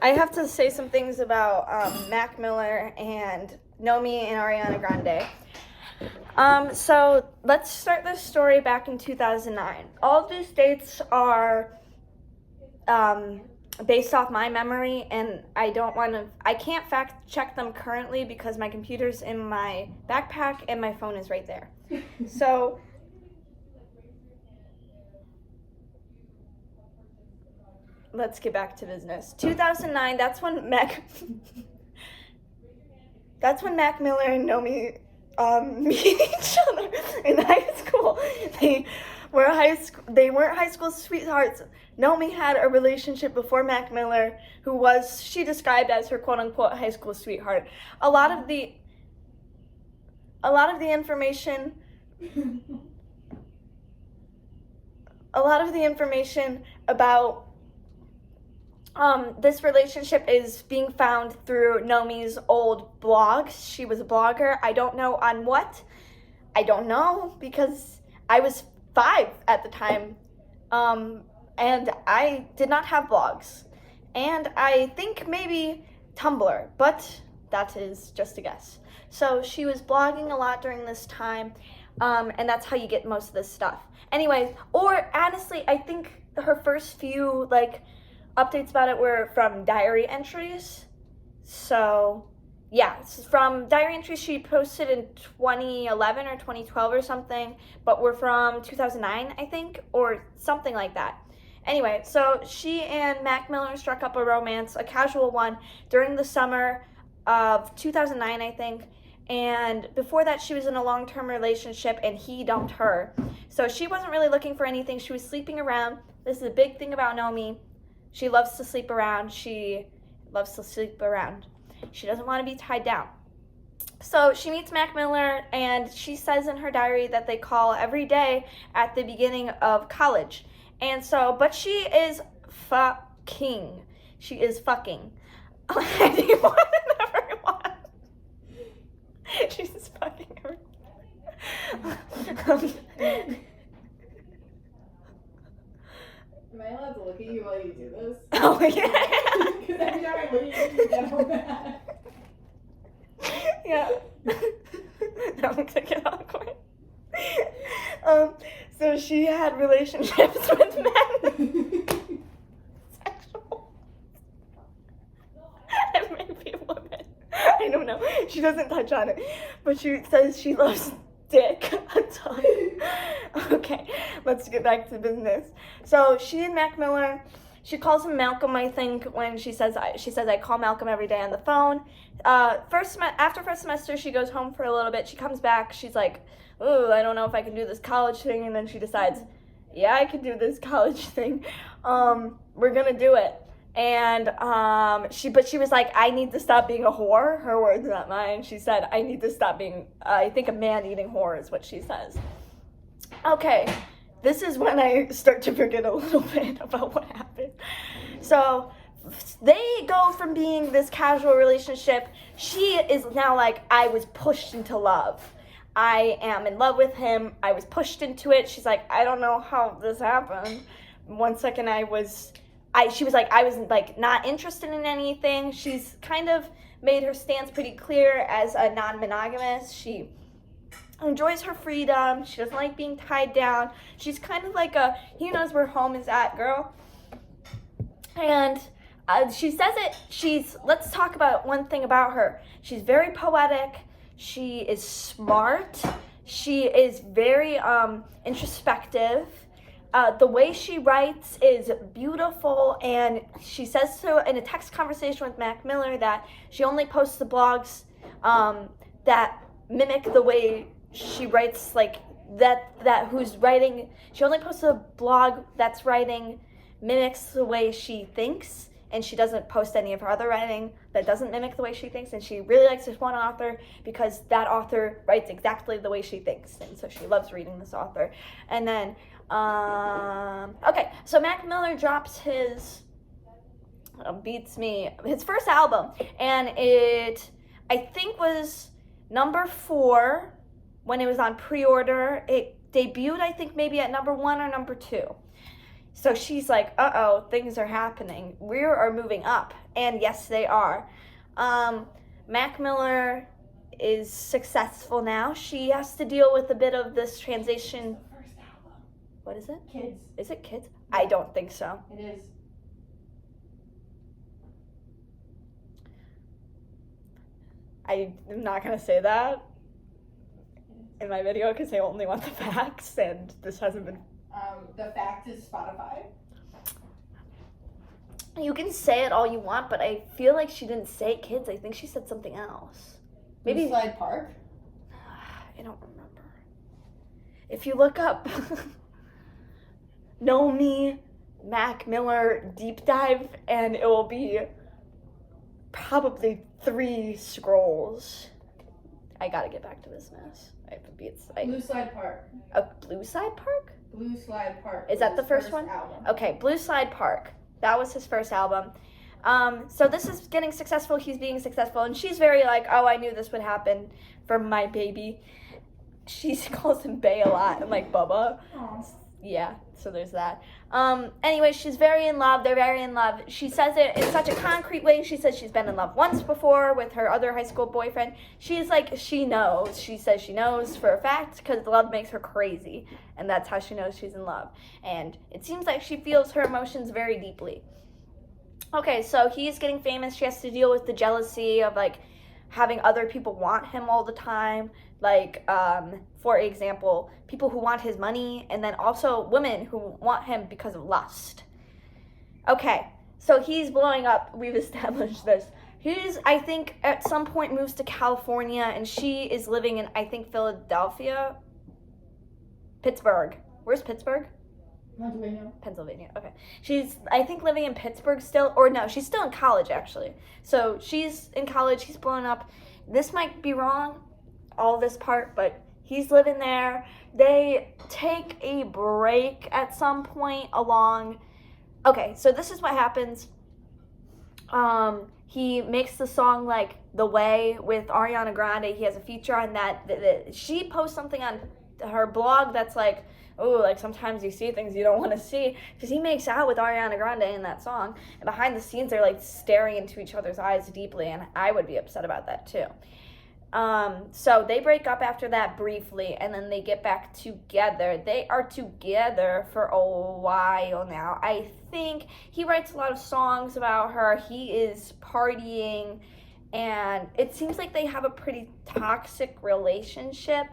I have to say some things about Mac Miller and Nomi and Ariana Grande. So let's start this story back in 2009. All of these dates are based off my memory, and I can't fact check them currently because my computer's in my backpack and my phone is right there. So let's get back to business. 2009, that's when Mac Miller and Nomi meet each other in high school. They weren't high school sweethearts. Nomi had a relationship before Mac Miller, she described as her quote unquote high school sweetheart. A lot of the information about this relationship is being found through Nomi's old blogs. She was a blogger. I don't know on what. I don't know because I was 5 at the time, and I did not have blogs. And I think maybe Tumblr, but that is just a guess. So she was blogging a lot during this time, and that's how you get most of this stuff. Anyways, or honestly, I think her first few, updates about it were from diary entries. So yeah, from diary entries she posted in 2011 or 2012 or something, but were from 2009, I think, or something like that. Anyway, so she and Mac Miller struck up a romance, a casual one, during the summer of 2009, I think. And before that, she was in a long-term relationship and he dumped her. So she wasn't really looking for anything. She was sleeping around. This is a big thing about Nomi. She loves to sleep around. She doesn't want to be tied down. So she meets Mac Miller, and she says in her diary that they call every day at the beginning of college. And so, but she is fucking. She is fucking. Anyone and everyone. She's fucking everyone. Am I allowed to look at you while you do this? Oh, yeah. Because every time I look at you, you get all mad. Yeah. That looks like it awkward. So she had relationships with men. Sexual. And maybe women. I don't know. She doesn't touch on it. But she says she loves dick a ton. Okay, let's get back to business. So she and Mac Miller, she calls him Malcolm, I think, when she says I call Malcolm every day on the phone. After first semester, she goes home for a little bit. She comes back. She's like, ooh, I don't know if I can do this college thing. And then she decides, yeah, I can do this college thing. We're gonna do it. And she was like, I need to stop being a whore. Her words, not mine. She said, I need to stop being, I think, a man-eating whore is what she says. Okay, this is when I start to forget a little bit about what happened. So they go from being this casual relationship. She is now like, I was pushed into love. I am in love with him. I was pushed into it. She's like, I don't know how this happened. One second she was like, I was like not interested in anything. She's kind of made her stance pretty clear as a non-monogamous. She enjoys her freedom. She doesn't like being tied down. She's kind of like a he knows where home is at girl. And she says it. Let's talk about one thing about her. She's very poetic. She is smart. She is very introspective. The way she writes is beautiful, and she says so in a text conversation with Mac Miller that she only posts the blogs that mimic the way she writes, like that who's writing. She only posts a blog that's writing mimics the way she thinks, and she doesn't post any of her other writing that doesn't mimic the way she thinks. And she really likes this one author because that author writes exactly the way she thinks, and so she loves reading this author. And then okay, so Mac Miller drops his his first album, and it I think was number 4 when it was on pre-order. It debuted, I think, maybe at number 1 or number 2. So she's like, uh-oh, things are happening. We are moving up. And yes, they are. Mac Miller is successful now. She has to deal with a bit of this transition. First album. What is it? Kids. Is it Kids? I don't think so. It is. I am not going to say that in my video because I only want the facts, and this hasn't been... The fact is Spotify. You can say it all you want, but I feel like she didn't say Kids. I think she said something else. Maybe... Slide Park. I don't remember. If you look up Know Me, Mac Miller Deep Dive, and it will be probably 3 scrolls. I gotta get back to business. Blue Slide Park. A Blue Slide Park? Blue Slide Park. Is that the first one? Album. Okay, Blue Slide Park. That was his first album. So this is getting successful. He's being successful, and she's very like, oh, I knew this would happen for my baby. She calls him Bay a lot, and like Bubba. Aww. Yeah, so there's that. Anyway, she's very in love. They're very in love. She says it in such a concrete way. She says she's been in love once before with her other high school boyfriend. She's like, she knows. She says she knows for a fact because love makes her crazy. And that's how she knows she's in love. And it seems like she feels her emotions very deeply. Okay, so he's getting famous. She has to deal with the jealousy of, like, having other people want him all the time. Like, for example, people who want his money, and then also women who want him because of lust. Okay, so he's blowing up. We've established this. He's, I think, at some point moves to California, and she is living in, I think, Philadelphia? Pittsburgh. Where's Pittsburgh? Pennsylvania, okay. She's, I think, living in Pittsburgh still, or no, she's still in college, actually. So she's in college, he's blown up. This might be wrong, all this part, but he's living there. They take a break at some point along. Okay, so this is what happens. He makes the song, like, The Way with Ariana Grande. He has a feature on that. She posts something on her blog that's like, oh, like sometimes you see things you don't want to see, because he makes out with Ariana Grande in that song, and behind the scenes they're like staring into each other's eyes deeply, and I would be upset about that too. So they break up after that briefly, and then they get back together. They are together for a while now. I think he writes a lot of songs about her. He is partying, and it seems like they have a pretty toxic relationship.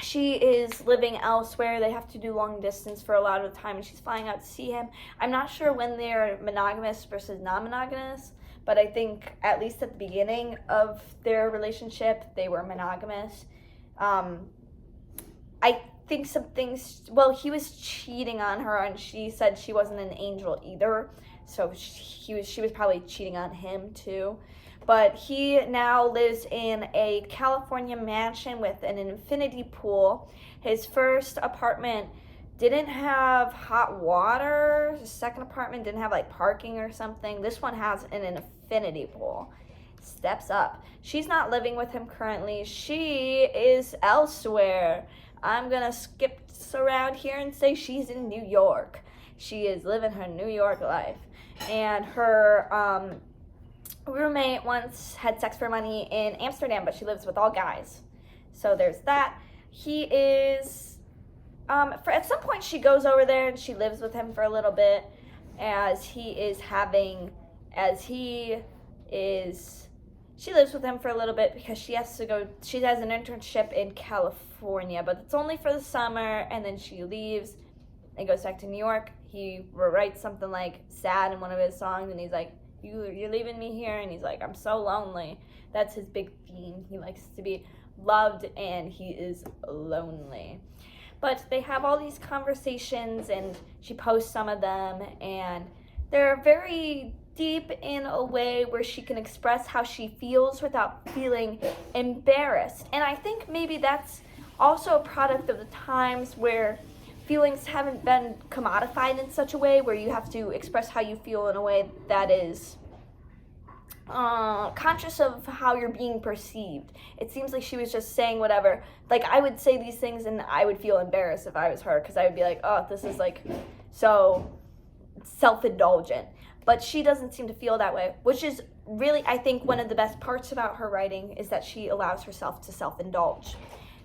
She is living elsewhere. They have to do long distance for a lot of the time, and she's flying out to see him. I'm not sure when they're monogamous versus non-monogamous, but I think at least at the beginning of their relationship, they were monogamous. I think some things, well, he was cheating on her, and she said she wasn't an angel either, so she was probably cheating on him too. But he now lives in a California mansion with an infinity pool. His first apartment didn't have hot water. His second apartment didn't have, like, parking or something. This one has an infinity pool. Steps up. She's not living with him currently. She is elsewhere. I'm going to skip around here and say she's in New York. She is living her New York life. And her roommate once had sex for money in Amsterdam, but she lives with all guys. So there's that. He is, at some point she goes over there and she lives with him for a little bit she lives with him for a little bit because she has an internship in California, but it's only for the summer, and then she leaves and goes back to New York. He writes something like sad in one of his songs, and he's like, you're leaving me here, and he's like, I'm so lonely. That's his big theme. He likes to be loved, and he is lonely. But they have all these conversations, and she posts some of them, and they're very deep in a way where she can express how she feels without feeling embarrassed. And I think maybe that's also a product of the times where feelings haven't been commodified in such a way where you have to express how you feel in a way that is conscious of how you're being perceived. It seems like she was just saying whatever. Like, I would say these things and I would feel embarrassed if I was her, because I would be like, oh, this is like so self-indulgent. But she doesn't seem to feel that way, which is really, I think, one of the best parts about her writing is that she allows herself to self-indulge.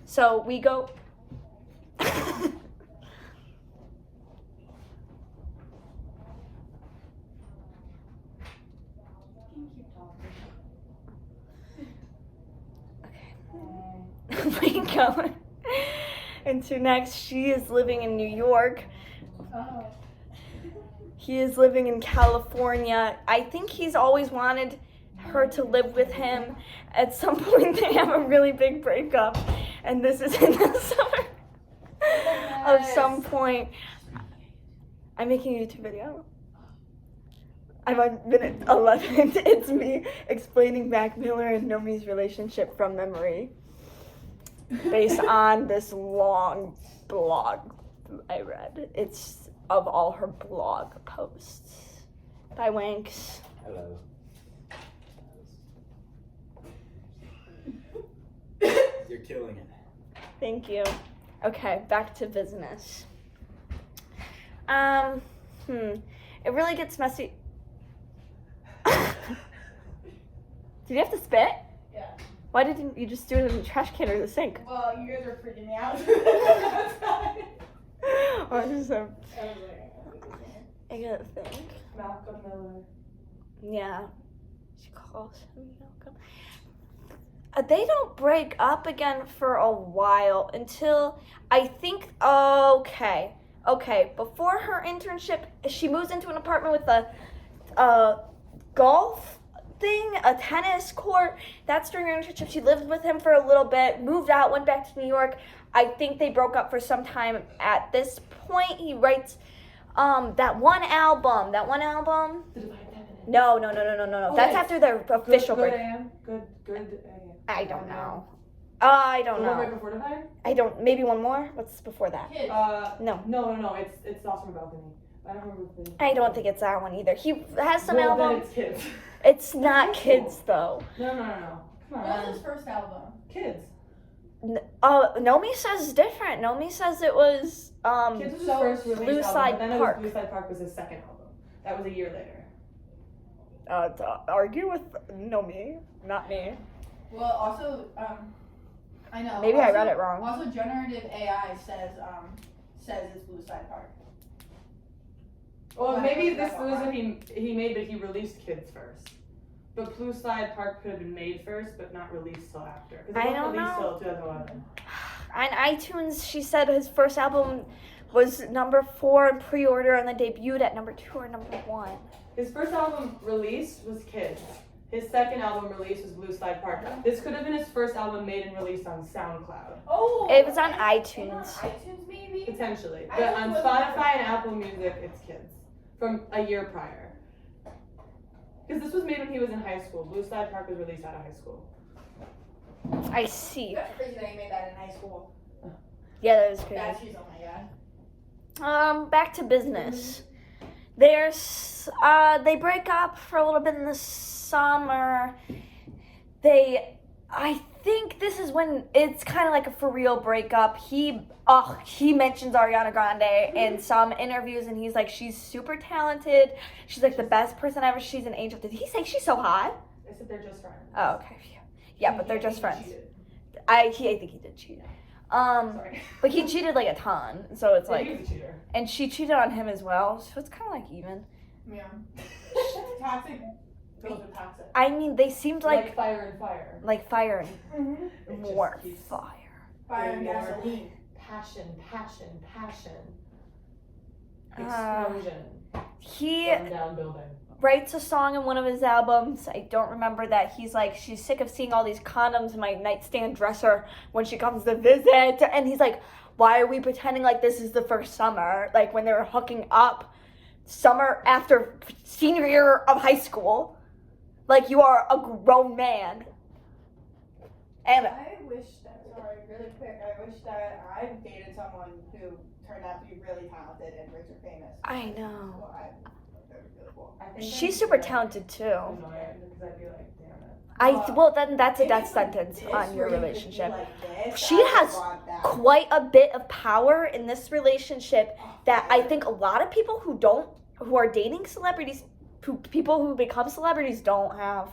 So we go. We go into next. She is living in New York. Oh. He is living in California. I think he's always wanted her to live with him. At some point, they have a really big breakup, and this is in the summer of some point. I'm making a YouTube video. I'm on minute 11. It's me explaining Mac Miller and Nomi's relationship from memory, based on this long blog I read. It's of all her blog posts. Bye, Wanks. Hello. You're killing it. Thank you. Okay, back to business. It really gets messy. Did you have to spit? Yeah. Why didn't you just do it in the trash can or the sink? Well, you guys are freaking me out. Or just I was like, I gotta think. Malcolm Miller. Yeah. She calls him Malcolm. They don't break up again for a while until I think, okay. Before her internship, she moves into an apartment with a golf thing, a tennis court. That's during her internship. She lived with him for a little bit, moved out, went back to New York. I think they broke up for some time. At this point, he writes that one album. No. Oh, That's yes. after their official break. Good AM. I don't know. I don't The one know. right before Divine? I don't. Maybe one more. What's before that? Kids. No. No. It's Lost from Balcony. I don't remember the name. I don't think it's that one either. He has some Well, then albums. it's Kids. It's not kids though. No. Come What on. was his first album? Kids. Nomi says different. Nomi says it was Kids was his so first release Blue album, Slide but then Park. Blue Slide Park was his second album. That was a year later. to argue with Nomi, not me. Well, also, I know. Maybe also, I read it wrong. Also, generative AI says it's Blue Side Park. Well, Why maybe was this that was one? what he made, but he released Kids first. But Blue Slide Park could have been made first, but not released till after. 'Cause it I wasn't don't released know. till 2011. On iTunes, she said his first album was number 4 in pre-order and then debuted at number 2 or number 1. His first album released was Kids. His second album release was Blue Slide Park. This could have been his first album made and released on SoundCloud, Oh. It was on On iTunes. iTunes, maybe. potentially. I But think on it was Spotify on- and Apple Music, it's Kids from a year prior. Because this was made when he was in high school. Blue Slide Park was released out of high school. I see. That's crazy that you made that in high school. Yeah, that was That's crazy. oh my god. Back to business. There's they break up for a little bit in the summer. I think this is when it's kind of like a for real breakup. He mentions Ariana Grande in some interviews, and he's like, she's super talented. She's like the best person ever. She's an angel. Did he say she's so hot? I said they're just friends. Oh, okay. Yeah, but they're just He friends. cheated. I think he did cheat. Sorry. But he cheated like a ton, so it's Yeah, like, he was a cheater. and she cheated on him as well, so it's kind of like even. Yeah. Toxic. Those are toxic. I mean, they seemed like fire and fire. like fire It and just more keeps- fire. Fire and More. gasoline. Passion. Uh, Explosion. He Burn down building. writes a song in one of his albums. I don't remember that. He's like, she's sick of seeing all these condoms in my nightstand dresser when she comes to visit. And he's like, why are we pretending like this is the first summer? Like when they were hooking up summer after senior year of high school. Like you are a grown man. And I wish that, sorry, really quick, I wish that I dated someone who turned out to be really talented and rich or famous. I know. Well, that would be really cool. I think She's I'm super like talented too. annoyed because I'd be like, Well, then that's a if death it's like sentence this, on your where you could be relationship. like this, She I would has want that. Quite a bit of power in this relationship that I think a lot of people who are dating celebrities, people who become celebrities don't have.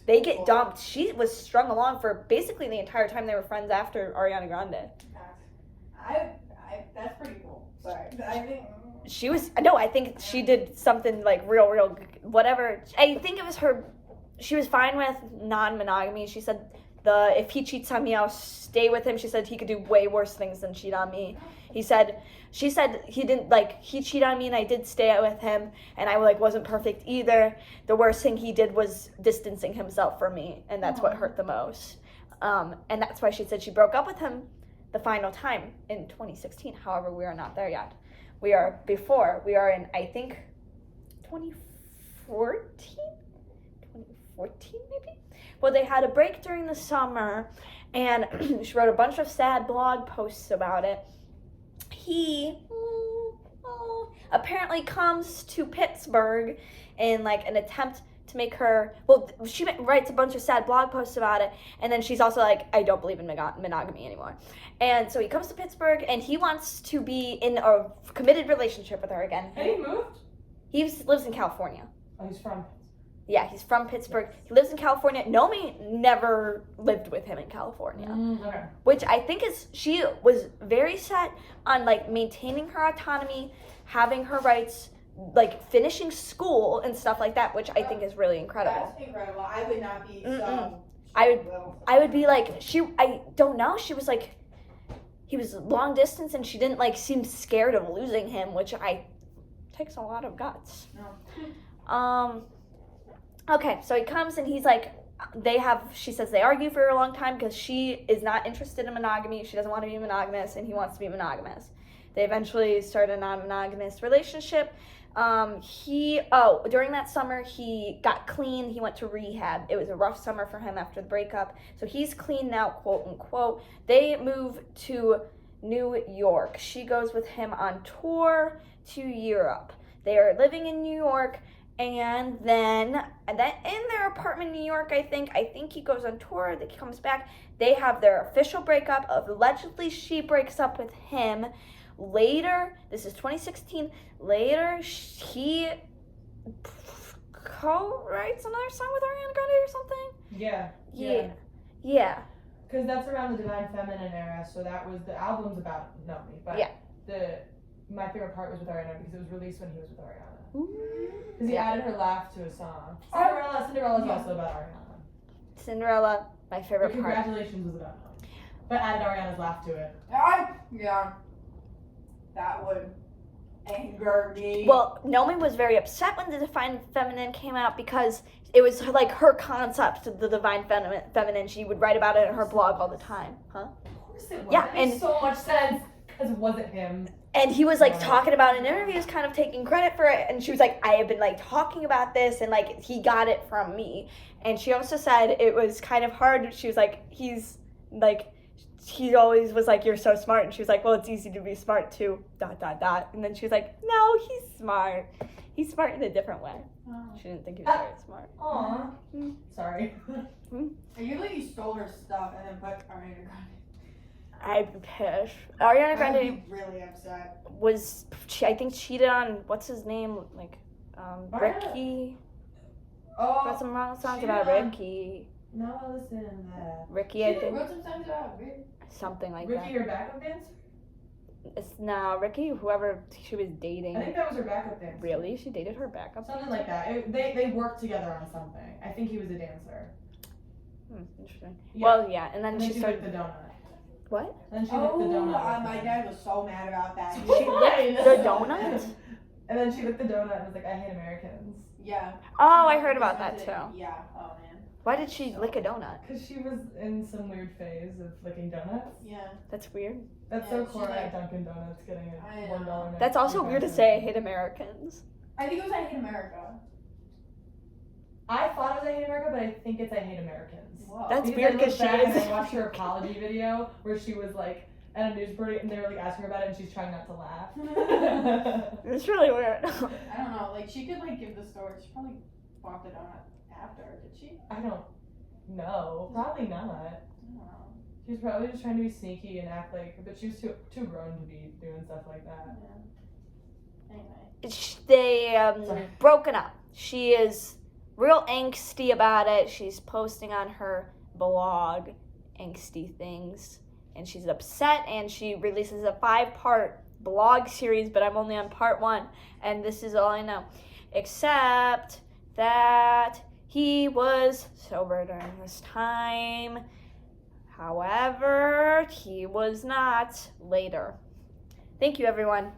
They get dumped. She was strung along for basically the entire time they were friends after Ariana Grande. That's pretty cool. Sorry. I think. I think she did something like real, whatever. I think it was her. She was fine with non-monogamy. She said if he cheats on me, I'll stay with him. She said he could do way worse things than cheat on me. She said he didn't he cheated on me and I did stay with him and I wasn't perfect either. The worst thing he did was distancing himself from me, and that's what hurt the most. And that's why she said she broke up with him the final time in 2016. However, we are not there yet. We are in, I think, 2014 maybe? Well, they had a break during the summer, and she wrote a bunch of sad blog posts about it. He apparently comes to Pittsburgh in an attempt to make her, she writes a bunch of sad blog posts about it, and then she's also I don't believe in monogamy anymore. And so he comes to Pittsburgh, and he wants to be in a committed relationship with her again. And he moved? He lives in California. Oh, he's from. Yeah, he's from Pittsburgh. He lives in California. Naomi never lived with him in California. Okay. Which I think she was very set on maintaining her autonomy, having her rights, finishing school and stuff like that, which I think is really incredible. That's incredible. I would not be so. I would be I don't know. She was he was long distance and she didn't seem scared of losing him, which takes a lot of guts. No. Okay, so he comes and he's she says they argue for a long time because she is not interested in monogamy. She doesn't want to be monogamous and he wants to be monogamous. They eventually start a non-monogamous relationship. During that summer, he got clean. He went to rehab. It was a rough summer for him after the breakup. So he's clean now, quote unquote. They move to New York. She goes with him on tour to Europe. They are living in New York. And then in their apartment in New York, I think he goes on tour, he comes back. They have their official breakup. Allegedly, she breaks up with him. Later, this is 2016, later, he co-writes another song with Ariana Grande or something? Yeah. Because that's around the Divine Feminine era, so that was, the album's about Naomi, but my favorite part was with Ariana because it was released when he was with Ariana. Because he added her laugh to his song. Cinderella's also about Ariana. Cinderella, my favorite part. Congratulations was about Naomi. But added Ariana's laugh to it. Yeah. That would anger me. Well, Naomi was very upset when the Divine Feminine came out because it was her concept of the Divine Feminine. She would write about it in her blog all the time. Huh? Of course it was. Yeah, it makes so much sense because it wasn't him. And he was talking about it in interviews, kind of taking credit for it. And she was I have been talking about this, and he got it from me. And she also said it was kind of hard. She was he always was you're so smart. And she was well, it's easy to be smart too, ... And then she was no, he's smart. He's smart in a different way. Oh. She didn't think he was very smart. Aw. Sorry. I usually you stole her stuff and then put Ariana Grande. I'd be pissed. Ariana Grande I'd be really upset. I think cheated on, what's his name? Ricky. Oh. Wrote some wrong songs about Ricky. No, listen to that. Ricky, I think. Wrote some songs about Ricky. Something like Ricky, that. your backup dancer? Ricky, whoever she was dating. I think that was her backup dancer. Really? She dated her backup? Something like that. They worked together on something. I think he was a dancer. Interesting. Yeah. Well, yeah, and then she started. licked the donut. What? Then she licked the donut. My dad was so mad about that. She licked the donut? And then she licked the donut and was I hate Americans. Yeah. Oh, I heard about that too. Yeah. Oh man. Why did she lick a donut? Because she was in some weird phase of licking donuts. Yeah. That's weird. That's Yeah, so she's cool at Dunkin' Donuts getting a $1. That's also weird to say I hate Americans. I think it was I Hate America. I thought it was I Hate America, but I think it's I Hate Americans. Whoa. That's Because weird I because looked she back is. and I watched her apology video where she was at a news party and they were asking her about it and she's trying not to laugh. It's really weird. I don't know. She could give the story. She probably bought the donut after, did she? I don't. No, probably not. I don't know. She was probably just trying to be sneaky and act like, but she was too grown to be doing stuff like that. Yeah. Anyway. They Sorry. broken up. She is real angsty about it. She's posting on her blog angsty things, and she's upset, and she releases a 5-part blog series, but I'm only on part 1, and this is all I know, except that he was sober during this time. However, he was not later. Thank you, everyone.